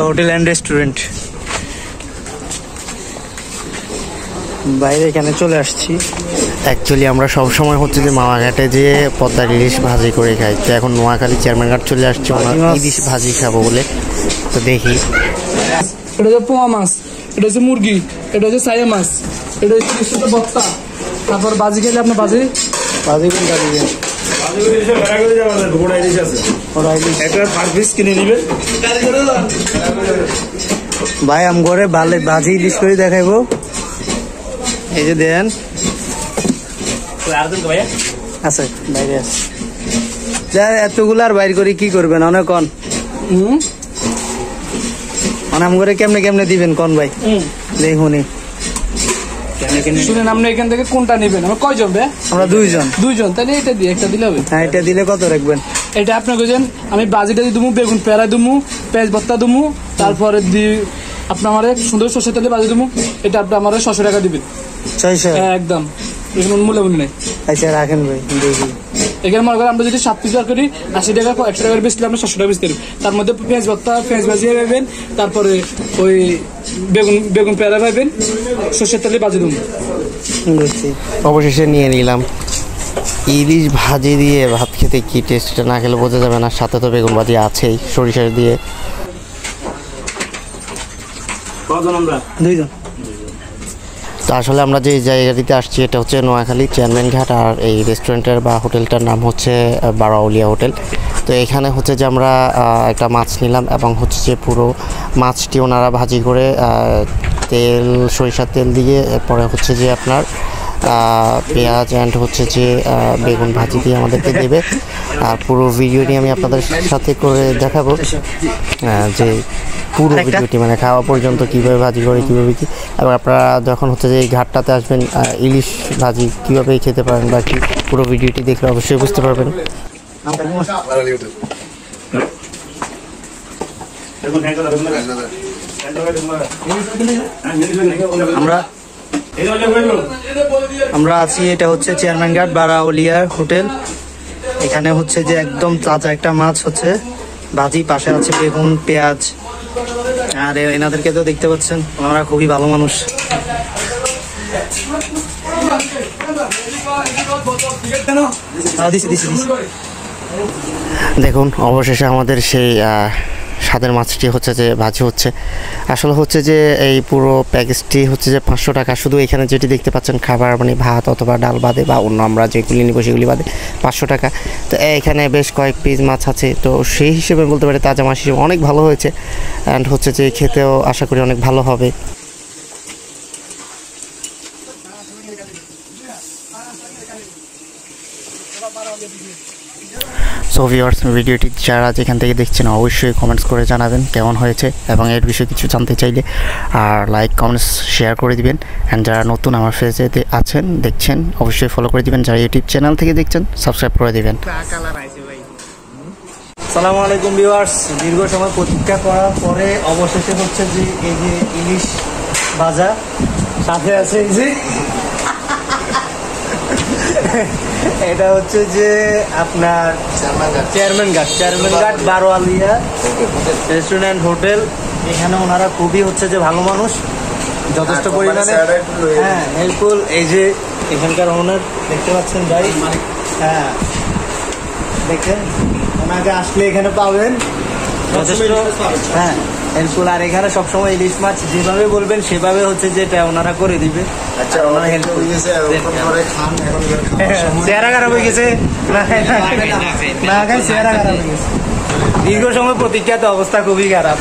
Hotel and restaurant বাইরে এখানে চলে আসছি। অ্যাকচুয়ালি আমরা সব সময় হচ্ছে যে মামাঘাটে যে পদ্মার ইলিশ ভাজি করে খাই, তো এখন নোয়াখালী চেয়ারম্যান ঘাট চলে আসছে ইলিশ ভাজি খাবো বলে। তো দেখি, এটা হচ্ছে পোয়া মাছ, এটা হচ্ছে মুরগি, এটা হচ্ছে সাইয়া মাছ, এটা হচ্ছে বত্তা। তারপর বাজি খেলে আপনার বাজি কোনটা দিবেন? ভাই আম করে বাজি ইলিশ করে দেখাইবো। এই যে দেন আছে বাইরে আছে, এতগুলো আর বাইর করে কি করবেন? অনেক কন আম করে কেমনে কেমনে দিবেন কন ভাই? দেখুনি শুনেন, আপনি এখান থেকে কোনটা নেবেন? আমরা কয়জন ভাই? আমরা দুইজন। তাহলে এটা দিয়ে একটা দিলে হবে। হ্যাঁ, এটা দিলে কত রাখবেন? এটা আপনি কইছেন আমি বাজিটা দিয়ে দুমু, বেগুন পেড়া দুমু, পেঁয়াজ ভর্তা দুমু, তারপরে আপনি আমার সুন্দর সরষের তেলে বাজি দুমু। এটা আপনি আমার 600 টাকা দিবেন। 600? একদম, এখানে মূল্যমূল্য নেই। আচ্ছা রাখেন ভাই, দেখি। এখানে মনে করেন আমরা যদি 7 পিস করি 80 টাকা, 100 টাকার বেশি আমরা 600 টাকা বেশি দেব। তার মধ্যে পেঁয়াজ ভর্তা, পেঁয়াজ ভাজিয়ে পাবেন, তারপরে ওই বেগুন পেড়া পাবেন, সরষের তেলে বাজি দুমু। অবশেষে নিয়ে নিলাম ইলিশ ভাজি দিয়ে ভাত খেতে কি টেস্টটা না খেলে বোঝা যাবে না। সাথে তো বেগুন ভাজি আছেই সরিষার দিয়ে। দুইজন। তো আসলে আমরা যে জায়গাটিতে আসছি এটা হচ্ছে নোয়াখালী চেয়ারম্যান ঘাট, আর এই রেস্টুরেন্টের বা হোটেলটার নাম হচ্ছে বারাউলিয়া হোটেল। তো এখানে হচ্ছে যে আমরা একটা মাছ নিলাম এবং হচ্ছে যে পুরো মাছটি ওনারা ভাজি করে সরিষার তেল দিয়ে, এরপরে হচ্ছে যে আপনার পেঁয়াজ অ্যান্ড হচ্ছে যে বেগুন ভাজি দিয়ে আমাদেরকে দেবে। আর পুরো ভিডিওটি আমি আপনাদের সাথে করে দেখাবো, যে পুরো ভিডিওটি মানে খাওয়া পর্যন্ত কীভাবে ভাজি করে, কীভাবে কি। এবং আপনারা যখন হচ্ছে যে এই ঘাটটাতে আসবেন, ইলিশ ভাজি কীভাবে খেতে পারেন বা কি, পুরো ভিডিওটি দেখলে অবশ্যই বুঝতে পারবেন। আমরা আছি, এটা হচ্ছে চেয়ারম্যান ঘাট বারাউলিয়া হোটেল। এখানে হচ্ছে যে একদম তাজা একটা মাছ হচ্ছে ভাজি, পাশে আছে বেগুন, পেঁয়াজ। আর এনাদেরকে তো দেখতে পাচ্ছেন, ওনারা খুবই ভালো মানুষ। দেখুন, অবশেষে আমাদের সেই স্বাদের মাছটি হচ্ছে যে ভাজি হচ্ছে। আসলে হচ্ছে যে এই পুরো প্যাকেজটি হচ্ছে যে 500 টাকা। শুধু এখানে যেটি দেখতে পাচ্ছেন খাবার মানে ভাত অথবা ডাল বাদে বা অন্য আমরা যেগুলি নিব সেগুলি বাদে 500 টাকা। তো এখানে বেশ কয়েক পিস মাছ আছে, তো সেই হিসেবে বলতে পারি তাজা মাছ হিসেবে অনেক ভালো হয়েছে। অ্যান্ড হচ্ছে যে খেতেও আশা করি অনেক ভালো হবে। সো ভিউয়ার্স, ভিডিওটি যারা যেখান থেকে দেখছেন অবশ্যই কমেন্টস করে জানাবেন কেমন হয়েছে, এবং এর বিষয়ে কিছু জানতে চাইলে আর লাইক কমেন্টস শেয়ার করে দিবেন। অ্যান্ড যারা নতুন আমার ফেসে আছেন দেখছেন অবশ্যই ফলো করে দিবেন, যারা ইউটিউব চ্যানেল থেকে দেখছেন সাবস্ক্রাইব করে দিবেন। আসসালামু আলাইকুম ভিউয়ার্স, দীর্ঘ সময় প্রতীক্ষা করার পরে অবশেষে হচ্ছে যে এই যে ইলিশ ভাজা, সাথে আছে এই যে এটা হচ্ছে যে আপনার চেয়ারম্যান ঘাট বারাউলিয়া রেস্টুরেন্ট হোটেল। এখানে ওনারা খুবই হচ্ছে যে ভালো মানুষ, যথেষ্ট পরিমাণে হেল্পফুল। এই যে এখানকার ওনার দেখতে পাচ্ছেন ভাই, হ্যাঁ দেখেন, ওনাকে আসলে এখানে পাবেন যথেষ্ট হেল্পফুল। আর এখানে সবসময় ইলিশ মাছ যেভাবে বলবেন সেভাবে হচ্ছে যেটা ওনারা করে দিবে। আচ্ছা, ওনারা হেল্পফুল। চেহারা খারাপ হয়ে গেছে না, চেহারা খারাপ হয়ে গেছে। দীর্ঘ সময় প্রতীক্ষাতে অবস্থা খুবই খারাপ।